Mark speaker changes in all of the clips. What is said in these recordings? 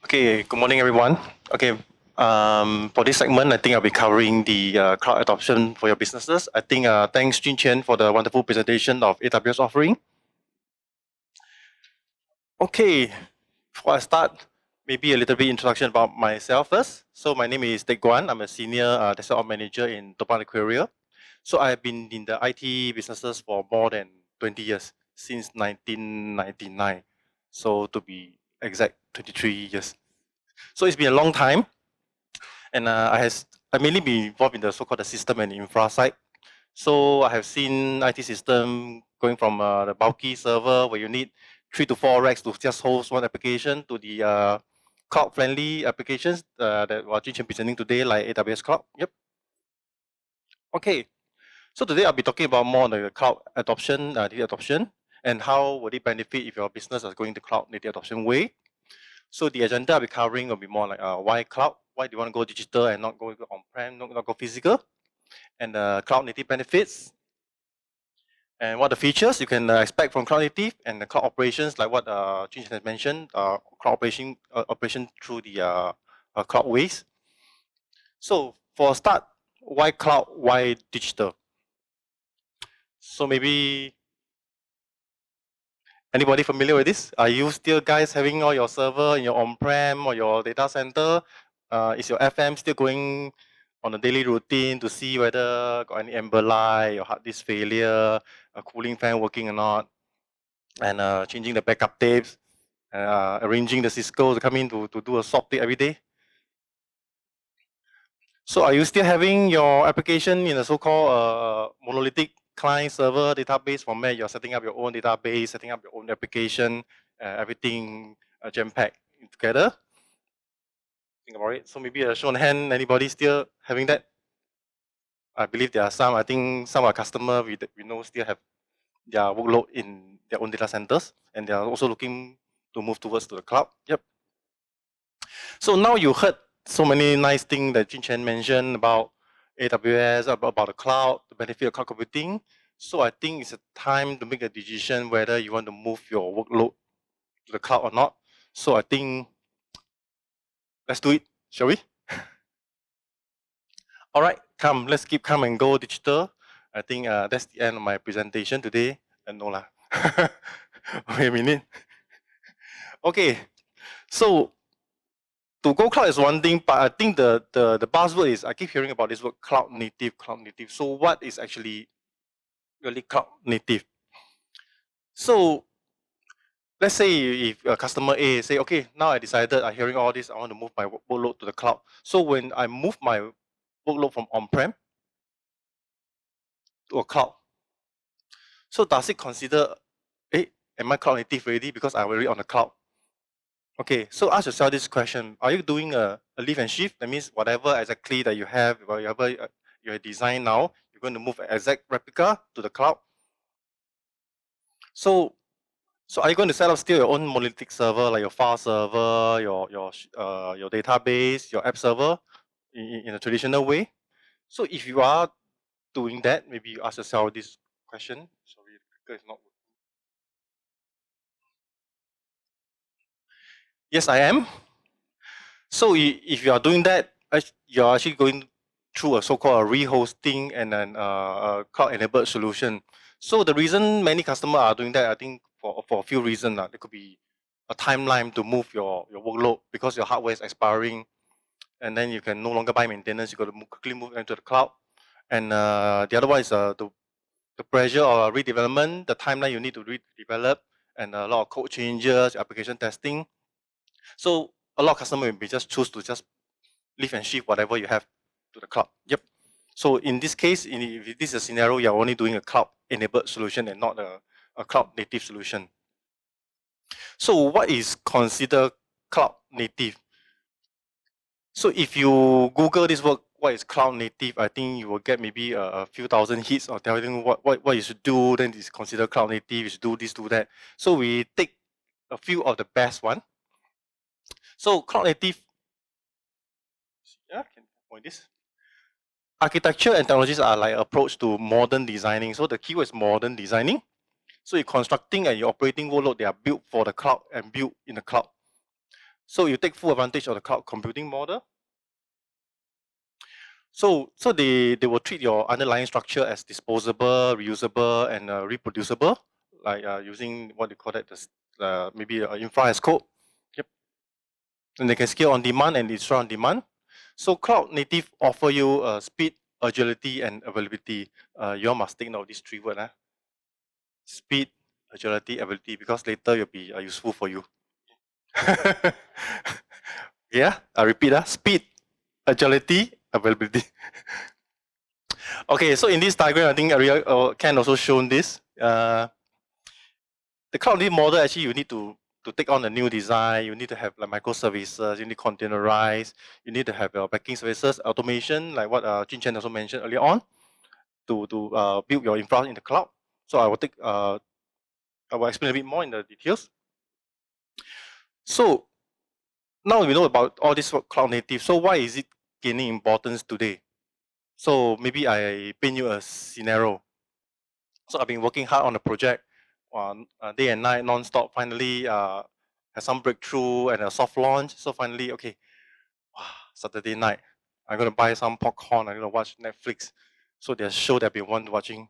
Speaker 1: Okay, good morning, everyone. Okay, for this segment, I think I'll be covering the cloud adoption for your businesses. I think thanks Jun Chen for the wonderful presentation of AWS offering. Okay, before I start, maybe a little bit introduction about myself first. So my name is Teck Guan. I'm a senior DevSecOps manager in TOPPAN Aquaria. So I've been in the IT businesses for more than 20 years, since 1999. So to be exact, 23 years. So it's been a long time. And I mainly been involved in the so-called the system and infra side. So I have seen IT system going from the bulky server where you need 3 to 4 racks to just host one application to the cloud-friendly applications that we're presenting today, like AWS Cloud. Yep. Okay. So today I'll be talking about more on the cloud adoption, native adoption, and how would it benefit if your business is going the cloud native adoption way. So the agenda I'll be covering will be more like why cloud, why do you want to go digital and not go on-prem, not go physical, and cloud native benefits, and what the features you can expect from cloud native, and the cloud operations like what Jun has mentioned, cloud operation through the cloud ways. So for a start, why cloud, why digital? So maybe anybody familiar with this? Are you still guys having all your server in your on-prem or your data center? Is your FM still going on a daily routine to see whether got any amber light or hard disk failure, a cooling fan working or not, and changing the backup tapes, arranging the Cisco to come in to do a swap tape every day? So are you still having your application in a so-called monolithic client server database format? You're setting up your own database, setting up your own application, everything jam-packed together. Think about it. So maybe a show on hand, anybody still having that? I believe there are some. I think some of our customers we know still have their workload in their own data centers, and they are also looking to move towards to the cloud. Yep. So now you heard so many nice things that Jin Chen mentioned about AWS, about the cloud, the benefit of cloud computing. So I think it's a time to make a decision whether you want to move your workload to the cloud or not. So I think let's do it, shall we? All right, let's keep calm and go digital. I think that's the end of my presentation today. No lah. Wait a minute. Okay, so to go cloud is one thing, but I think the buzzword is, I keep hearing about this word cloud native, cloud native. So what is actually really cloud native? So let's say if a customer A say, okay, now I decided, I'm hearing all this, I want to move my workload to the cloud. So when I move my workload from on-prem to a cloud, so does it consider, am I cloud native already because I'm already on the cloud? Okay, so ask yourself this question. Are you doing a lift and shift? That means whatever exactly that you have, whatever you design now, you're going to move an exact replica to the cloud. So are you going to set up still your own monolithic server, like your file server, your database, your app server in a traditional way? So if you are doing that, maybe you ask yourself this question. Sorry, the clicker is not working. Yes, I am. So if you are doing that, you're actually going through a so-called a rehosting and then a cloud-enabled solution. So the reason many customers are doing that, I think for a few reasons. There could be a timeline to move your workload because your hardware is expiring, and then you can no longer buy maintenance. You got to quickly move into the cloud. And the other one is the pressure or redevelopment, the timeline you need to redevelop, and a lot of code changes, application testing. So a lot of customers will just choose to just lift and shift whatever you have to the cloud. Yep. So in this case, if this is a scenario, you're only doing a cloud-enabled solution and not a cloud-native solution. So what is considered cloud-native? So if you Google this word, what is cloud-native, I think you will get maybe a few thousand hits or telling what you should do, then it's considered cloud-native, you should do this, do that. So we take a few of the best one. So cloud-native, can point this. Architecture and technologies are like approach to modern designing. So the keyword is modern designing. So you're constructing and you're operating workload, they are built for the cloud and built in the cloud. So you take full advantage of the cloud computing model. So they will treat your underlying structure as disposable, reusable, and reproducible, like using what they call that, maybe infra as code. Yep. And they can scale on demand and destroy on demand. So cloud native offer you speed, agility, and availability. You all must take note of these three words. Speed, agility, availability, because later will be useful for you. Yeah, I repeat. Speed, agility, availability. Okay, so in this diagram, I think Ken also shown this. The cloud native model, actually, you need to take on a new design. You need to have like microservices. You need to containerize. You need to have your backing services, automation, like what Jin Chen also mentioned earlier on, to build your infra in the cloud. So I will explain a bit more in the details. So now we know about all this cloud native. So why is it gaining importance today? So maybe I paint you a scenario. So I've been working hard on a project, day and night, non-stop. Finally, had some breakthrough and a soft launch. So finally, okay, Saturday night, I'm gonna buy some popcorn. I'm gonna watch Netflix. So there's a show that I've been watching,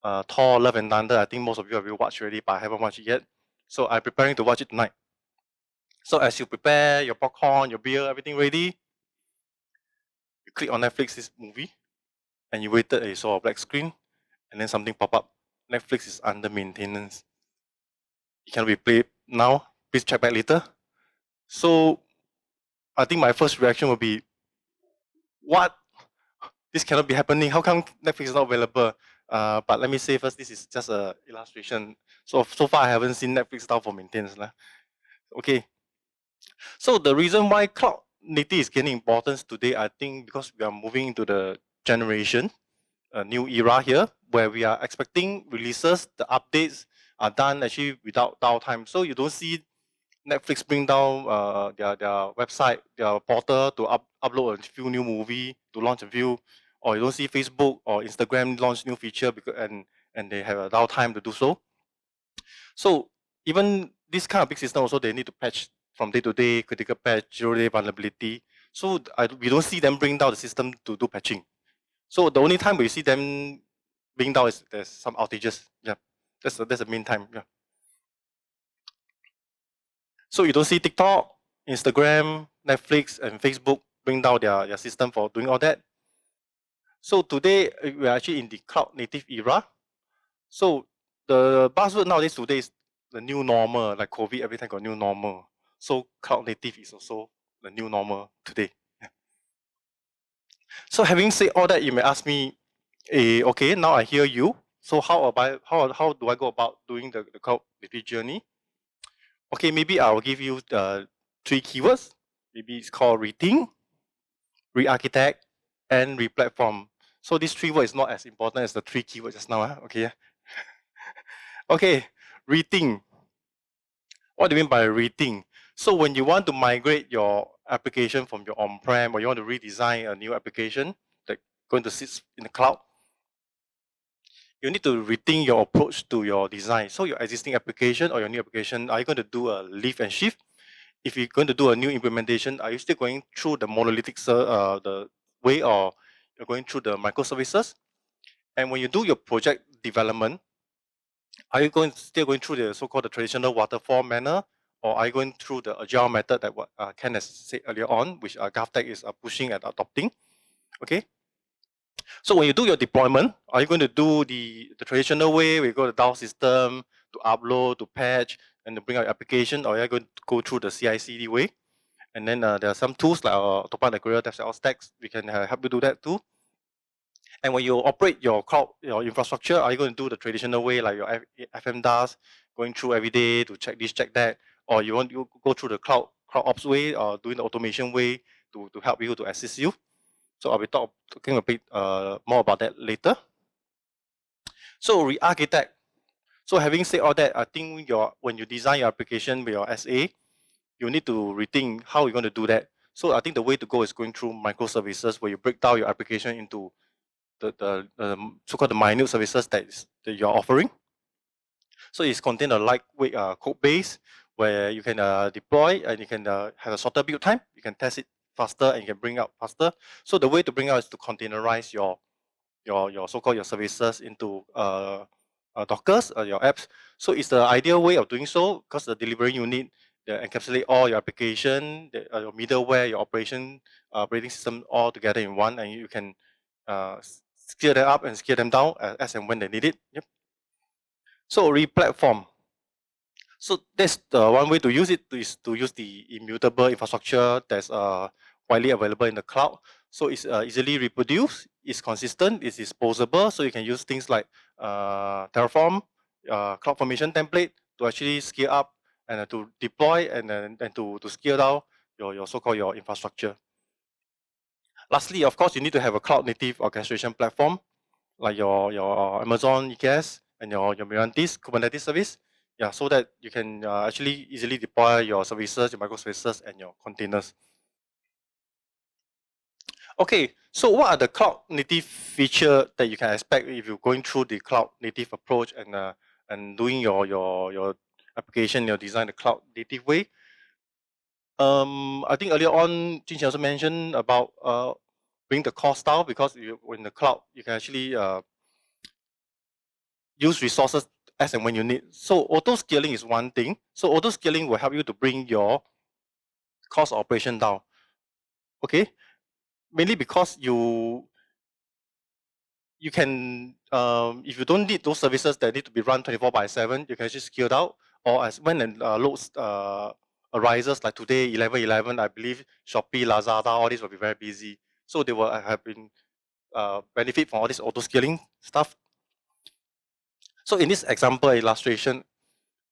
Speaker 1: Thor: Love and Thunder. I think most of you have watched already, but I haven't watched it yet. So I'm preparing to watch it tonight. So as you prepare your popcorn, your beer, everything ready, you click on Netflix this movie, and you waited and you saw a black screen, and then something pop up. Netflix is under maintenance. It cannot be played now. Please check back later. So I think my first reaction would be, what? This cannot be happening. How come Netflix is not available? But let me say first, this is just an illustration. So far I haven't seen Netflix down for maintenance. Okay. So the reason why cloud native is gaining importance today, I think because we are moving into the generation, a new era here, where we are expecting releases, the updates are done actually without downtime. So you don't see Netflix bring down their website, their portal to upload a few new movie, to launch a few, or you don't see Facebook or Instagram launch new feature because and they have a downtime to do so. So even this kind of big system also, they need to patch from day to day, critical patch, 0-day vulnerability. So we don't see them bring down the system to do patching. So the only time we see them bring down is there's some outages. Yeah, that's the main time. Yeah. So you don't see TikTok, Instagram, Netflix, and Facebook bring down their system for doing all that. So today we are actually in the cloud native era. So the buzzword nowadays today is the new normal, like COVID, every time got new normal. So cloud native is also the new normal today. Yeah. So having said all that, you may ask me, okay, now I hear you. So how do I go about doing the cloud native journey? Okay, maybe I'll give you the 3 keywords. Maybe it's called rethink, re-architect, and re-platform. So these 3 words is not as important as the 3 keywords just now. Okay. Okay, rethink. What do you mean by rethink? So when you want to migrate your application from your on-prem, or you want to redesign a new application that going to sit in the cloud, you need to rethink your approach to your design. So your existing application or your new application, are you going to do a lift and shift? If you're going to do a new implementation, are you still going through the monolithic the way, or you're going through the microservices? And when you do your project development, are you still going through the so-called the traditional waterfall manner, or are you going through the agile method that what Ken has said earlier on, which GovTech is pushing and adopting? Okay. So when you do your deployment, are you going to do the traditional way, where you go to DAO system to upload, to patch, and to bring out your application, or are you going to go through the CI/CD way? And then there are some tools like TOPPAN, DevSecOps, Teck. We can help you do that too. And when you operate your cloud, your infrastructure, are you going to do the traditional way, like your FM does, going through every day to check this, check that, or you want to go through the cloud ops way, or doing the automation way to help you, to assist you? So I'll be talking a bit more about that later. So re-architect. So having said all that, I think when you design your application with your SA, you need to rethink how you're going to do that. So I think the way to go is going through microservices, where you break down your application into the so-called the minute services that you're offering. So it's contain a lightweight code base, where you can deploy and you can have a shorter build time. You can test it faster and you can bring out faster. So the way to bring out is to containerize your so-called your services into Dockers, your apps. So it's the ideal way of doing so because the delivery unit encapsulate all your application, your middleware, your operating system all together in one, and you can scale them up and scale them down as and when they need it. Yep. So re-platform. So that's the one way to use it is to use the immutable infrastructure that's widely available in the cloud. So it's easily reproduced, it's consistent, it's disposable. So you can use things like Terraform, CloudFormation template to actually scale up and to deploy and then to scale down your so-called your infrastructure. Lastly, of course, you need to have a cloud native orchestration platform like your Amazon EKS and your Mirantis Kubernetes service. Yeah, so that you can actually easily deploy your services, your microservices, and your containers. Okay, so what are the cloud native feature that you can expect if you're going through the cloud native approach and doing your application, your design the cloud native way? I think earlier on, Jin also mentioned about bring the cost down because in the cloud you can actually use resources as and when you need. So auto scaling is one thing. So auto scaling will help you to bring your cost of operation down. Okay, mainly because you can if you don't need those services that need to be run 24/7, you can actually scale out. Or as when loads arises like today 11/11, I believe Shopee, Lazada, all these will be very busy. So they will have been benefit from all this auto scaling stuff. So in this example illustration,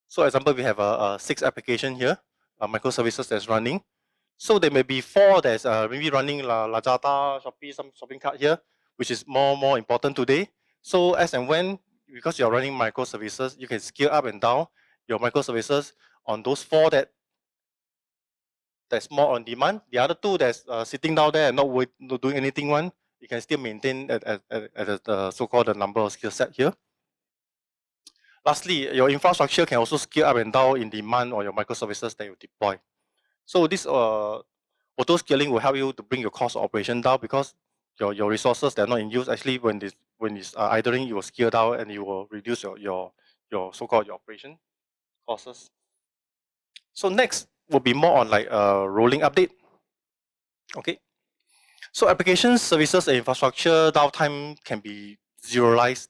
Speaker 1: so example, we have a 6 application here, microservices that's running. So there may be 4 that's maybe running Lazada, Shopee, some shopping cart here, which is more important today. So as and when, because you're running microservices, you can scale up and down your microservices on those 4 that's more on demand. The other 2 that's sitting down there and not doing anything one, you can still maintain at the so-called the number of skill set here. Lastly, your infrastructure can also scale up and down in demand on your microservices that you deploy. So this auto scaling will help you to bring your cost of operation down because your resources that are not in use actually when it's idling, you will scale down and you will reduce your so-called your operation costs. So next will be more on like a rolling update. Okay. So applications, services, and infrastructure downtime can be zeroized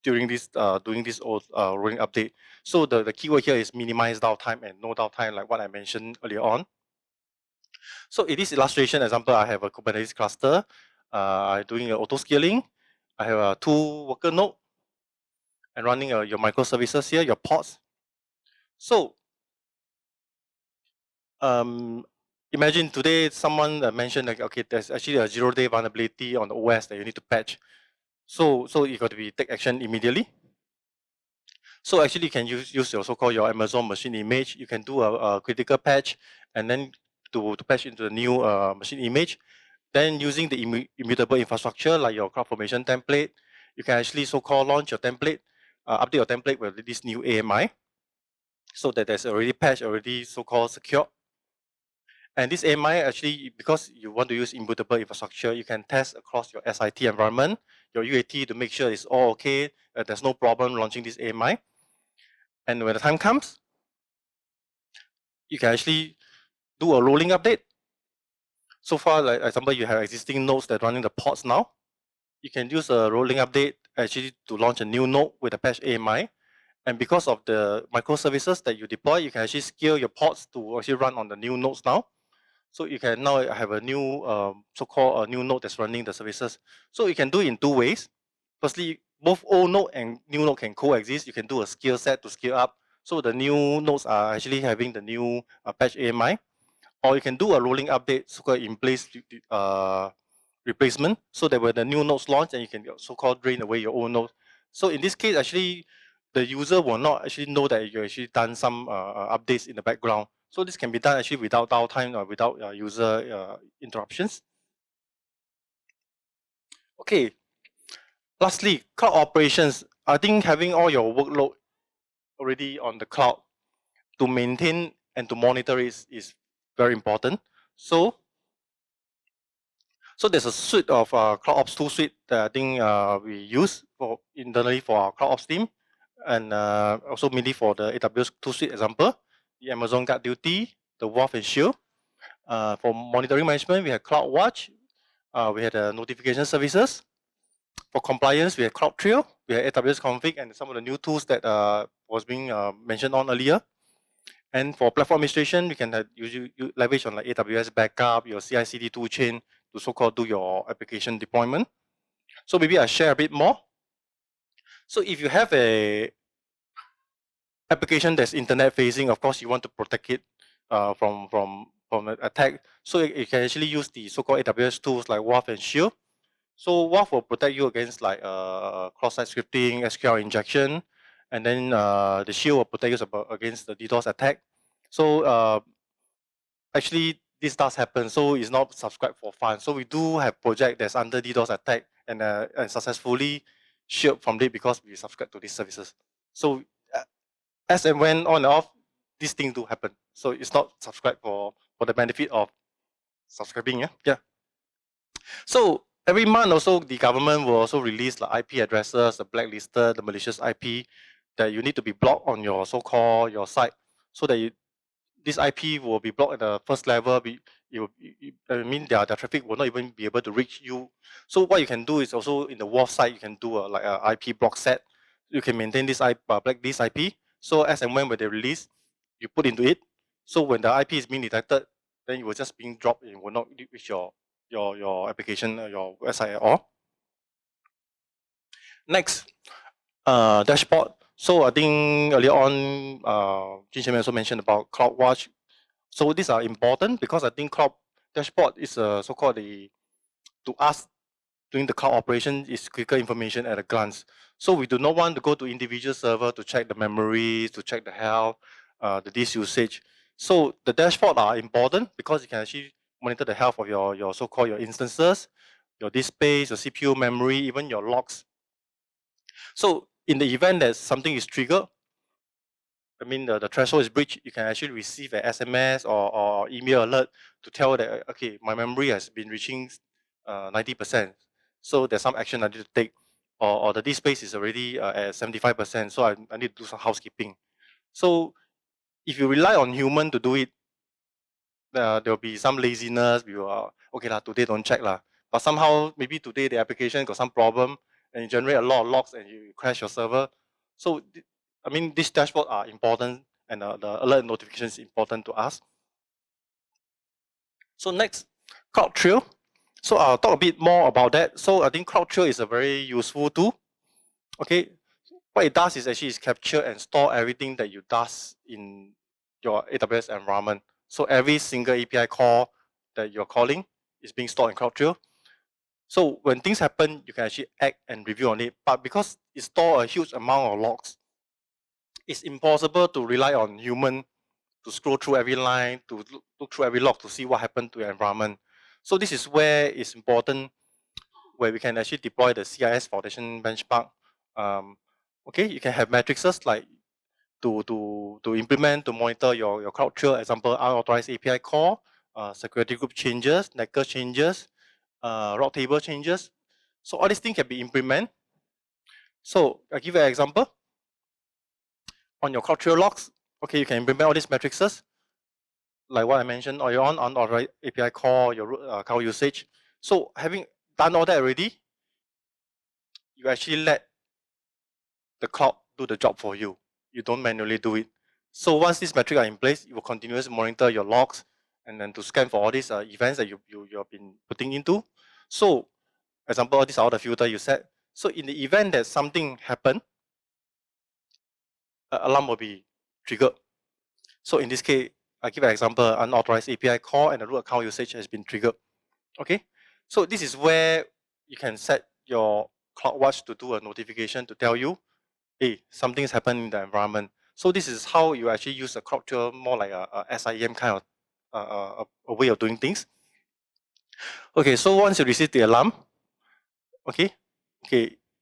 Speaker 1: during this doing this rolling update. So the keyword here is minimize downtime and no downtime, like what I mentioned earlier on. So in this illustration example, I have a Kubernetes cluster. I'm doing an auto scaling. I have a 2 worker node and running your microservices here, your pods. So imagine today someone mentioned like, okay, there's actually a 0-day vulnerability on the OS that you need to patch. So you got to take action immediately. So actually you can use your so-called your Amazon machine image. You can do a critical patch and then to patch into the new machine image. Then using the immutable infrastructure like your CloudFormation template, you can actually so-called launch your template, update your template with this new AMI, so that there's already patched, already so-called secure. And this AMI actually, because you want to use immutable infrastructure, you can test across your SIT environment, your UAT to make sure it's all okay, there's no problem launching this AMI. And when the time comes, you can actually do a rolling update. So far, like example, you have existing nodes that are running the pods now. You can use a rolling update actually to launch a new node with a patch AMI. And because of the microservices that you deploy, you can actually scale your pods to actually run on the new nodes now. So you can now have a new so-called a new node that's running the services. So you can do it in 2 ways. Firstly, both old node and new node can coexist. You can do a scale set to scale up. So the new nodes are actually having the new patch AMI. Or you can do a rolling update, so-called in place replacement, so that when the new nodes launch, and you can so-called drain away your old nodes. So in this case, actually, the user will not actually know that you actually done some updates in the background. So this can be done actually without downtime or without user interruptions. Okay. Lastly, cloud operations. I think having all your workload already on the cloud to maintain and to monitor is very important. So there's a suite of CloudOps tool suite that I think we use for internally for our CloudOps team, and also mainly for the AWS tool suite example, the Amazon Guard Duty, the WAF and Shield. For monitoring management, we have CloudWatch, we had notification services. For compliance, we have CloudTrail, we have AWS Config, and some of the new tools that was being mentioned on earlier. And for platform administration, you can you leverage on like AWS backup, your CI/CD toolchain to so-called do your application deployment. So maybe I share a bit more. So if you have a application that's internet facing, of course you want to protect it from an attack. So you can actually use the so-called AWS tools like WAF and Shield. So WAF will protect you against like cross-site scripting, SQL injection, and then the Shield will protect you against the DDoS attack. So actually this does happen, so it's not subscribed for fun. So we do have project that's under DDoS attack and successfully shield from it because we subscribe to these services. So as and when on and off, these things do happen. So it's not subscribed for the benefit of subscribing. Yeah. So every month also the government will also release the IP addresses, the blacklisted, the malicious IP that you need to be blocked on your so-called your site, so that this IP will be blocked at the first level. I mean their traffic will not even be able to reach you. So what you can do is also in the WAF site you can do like a IP block set. You can maintain this blacklist IP. So as and when they release, you put into it. So when the IP is being detected, then it will just being dropped. It will not reach your application, your website at all. Next, dashboard. So I think earlier on, Jin Chen also mentioned about CloudWatch. So these are important because I think cloud dashboard is so-called to us doing the cloud operation is quicker information at a glance. So we do not want to go to individual server to check the memories, to check the health, the disk usage. So the dashboard are important because you can actually monitor the health of your so-called your instances, your disk space, your CPU memory, even your logs. So in the event that something is triggered, I mean the threshold is breached, you can actually receive an SMS or email alert to tell that okay, my memory has been reaching 90%. So there's some action I need to take, or the disk space is already at 75%. So I need to do some housekeeping. So if you rely on human to do it, there will be some laziness. We will okay lah, today don't check lah. But somehow maybe today the application got some problem and you generate a lot of logs and you crash your server. So I mean these dashboards are important and the alert notification is important to us. So next, CloudTrail. So I'll talk a bit more about that. So I think CloudTrail is a very useful tool. Okay, what it does is actually capture and store everything that you does in your AWS environment. So every single API call that you're calling is being stored in CloudTrail. So when things happen, you can actually act and review on it. But because it stores a huge amount of logs, it's impossible to rely on human to scroll through every line, to look through every log to see what happened to your environment. So this is where it's important, where we can actually deploy the CIS Foundation benchmark. Okay, you can have matrices like to implement, to monitor your CloudTrail, example, unauthorized API call, security group changes, network changes, route table changes. So all these things can be implemented. So I'll give you an example. On your CloudTrail logs, okay, you can implement all these matrices, like what I mentioned, or your unauthorized API call, your account usage. So having done all that already, you actually let the cloud do the job for you. You don't manually do it. So once these metrics are in place, you will continuously monitor your logs and then to scan for all these events that you have been putting into. So, example, all these are all the filter you set. So in the event that something happened, an alarm will be triggered. So in this case, I give an example, unauthorized API call and the root account usage has been triggered. Okay, so this is where you can set your CloudWatch to do a notification to tell you, hey, something's happened in the environment. So this is how you actually use a CloudTrail more like a SIEM kind of a way of doing things. Okay, so once you receive the alarm, okay,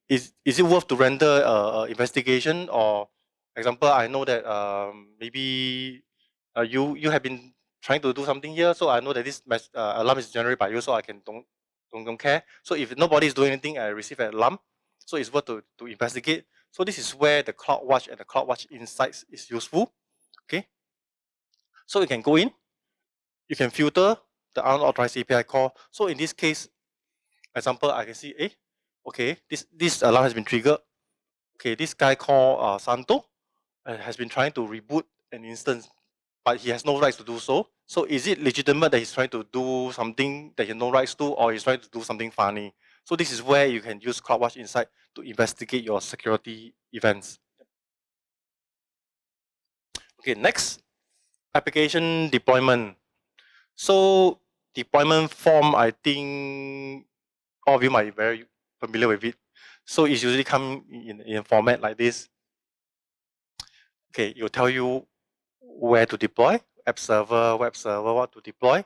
Speaker 1: is it worth to render investigation or Example, I know that maybe you have been trying to do something here, so I know that this alarm is generated by you, so I can don't care. So if nobody is doing anything, I receive an alarm, so it's worth to investigate. So this is where the CloudWatch and the CloudWatch Insights is useful. Okay, so you can go in, you can filter the unauthorized API call. So in this case, example, I can see, okay, this alarm has been triggered. Okay, this guy called Santo has been trying to reboot an instance, but he has no rights to do so. So is it legitimate that he's trying to do something that he has no rights to, or he's trying to do something funny? So this is where you can use CloudWatch Insight to investigate your security events. Okay, next, application deployment. So deployment form, I think all of you might be very familiar with it. So it usually come in a format like this. Okay, it will tell you where to deploy, app server, web server, what to deploy.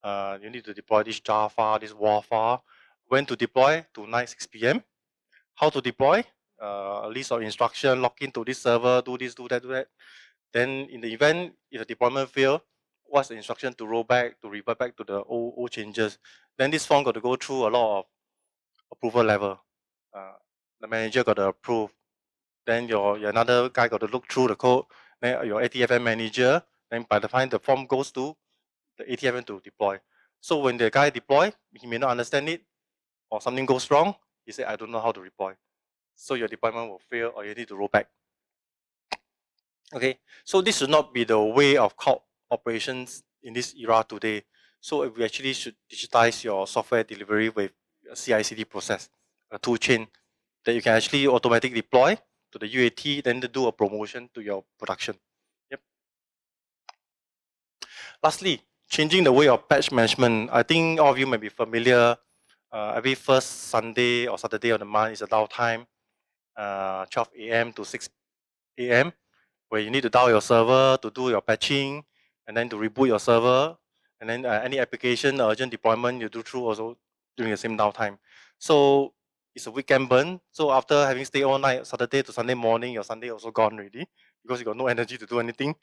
Speaker 1: You need to deploy this jar file, this WAR file. When to deploy, tonight 6 p.m. How to deploy, a list of instructions, log into this server, do this, do that, do that. Then in the event, if the deployment fail, what's the instruction to roll back, to revert back to the old changes. Then this form got to go through a lot of approval level. The manager got to approve. Then your another guy got to look through the code. Then your ATFM manager. Then by the time the form goes to the ATFM to deploy. So when the guy deploy, he may not understand it, or something goes wrong. He say, I don't know how to deploy. So your deployment will fail, or you need to roll back. Okay, so this should not be the way of cloud operations in this era today. So we actually should digitize your software delivery with a CI/CD process, a tool chain that you can actually automatically deploy to the UAT, then to do a promotion to your production. Yep. Lastly, changing the way of patch management. I think all of you may be familiar. Every first Sunday or Saturday of the month is a downtime, 12 a.m. to 6 a.m., where you need to dial your server to do your patching, and then to reboot your server, and then any application urgent deployment you do through also during the same downtime. So it's a weekend burn. So after having stayed all night, Saturday to Sunday morning, your Sunday also gone already because you got no energy to do anything.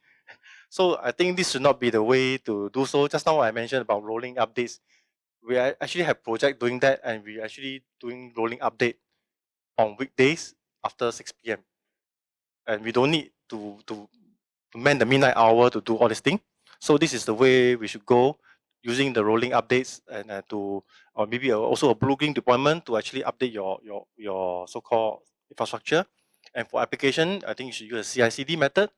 Speaker 1: So I think this should not be the way to do so. Just now I mentioned about rolling updates. We actually have project doing that, and we actually doing rolling update on weekdays after 6 p.m. And we don't need to man the midnight hour to do all this thing. So this is the way we should go, using the rolling updates and or maybe also a blue-green deployment to actually update your so-called infrastructure. And for application, I think you should use a CI/CD method.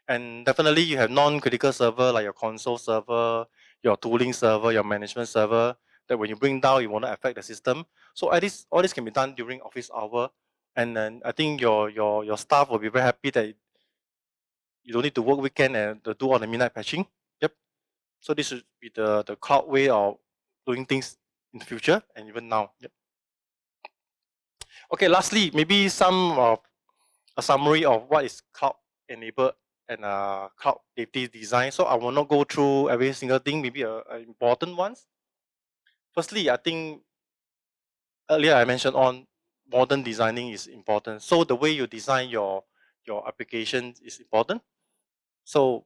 Speaker 1: And definitely you have non-critical server like your console server, your tooling server, your management server, that when you bring down, it will not affect the system. So all this can be done during office hour. And then I think your staff will be very happy that you don't need to work weekend and to do all the midnight patching. Yep. So this should be the cloud way of doing things in the future and even now. Yep. Okay, lastly, maybe some of a summary of what is cloud enabled and cloud native design. So I will not go through every single thing, maybe important ones. Firstly, I think earlier I mentioned on modern designing is important. So the way you design your application is important. So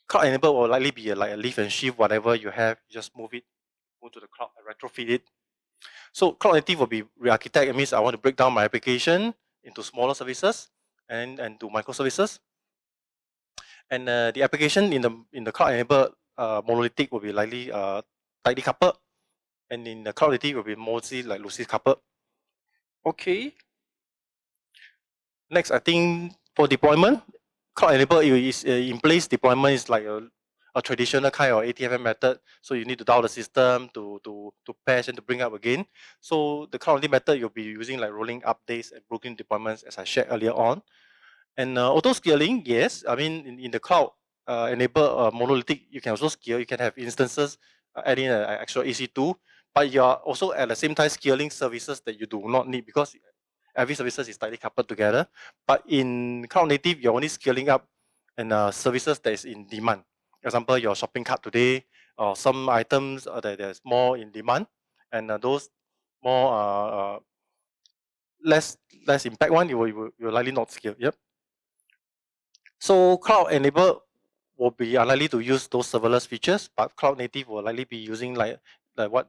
Speaker 1: cloud enabled will likely be like a lift and shift, whatever you have, just move to the cloud and retrofit it. So cloud native will be re-architect. It means I want to break down my application into smaller services and to microservices. And the application in the cloud enabled monolithic will be likely tightly coupled, and in the cloud native will be mostly like loosely coupled. Okay. Next, I think for deployment, cloud enabled is in place deployment is like a traditional kind of ATFM method. So you need to download the system to patch and to bring up again. So the cloud native method you'll be using like rolling updates and broken deployments as I shared earlier on. And auto scaling, yes. I mean in the cloud enable monolithic, you can also scale. You can have instances adding an extra EC2, but you are also at the same time scaling services that you do not need because every services is tightly coupled together. But in cloud native, you're only scaling up and services that is in demand. Example, your shopping cart today, or some items that there's more in demand, and those more less less impact one, you will likely not scale. Yep. So cloud enabled will be unlikely to use those serverless features, but cloud native will likely be using like what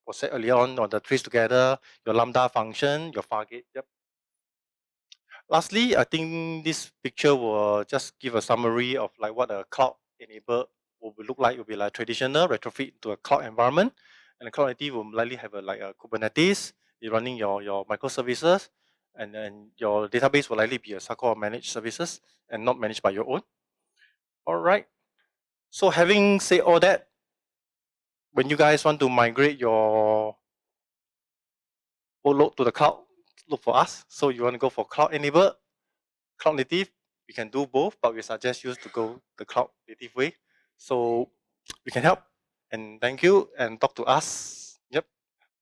Speaker 1: was said earlier on the trace together, your Lambda function, your Fargate. Yep. Lastly, I think this picture will just give a summary of like what a cloud enabled will look like. It will be like traditional retrofit to a cloud environment, and the cloud native will likely have a like a Kubernetes. You're running your microservices, and then your database will likely be a so-called managed services and not managed by your own. All right. So having said all that, when you guys want to migrate your workload to the cloud, look for us. So you want to go for cloud enabled, cloud native, we can do both, but we suggest you to go the cloud native way. So we can help. And thank you, and talk to us.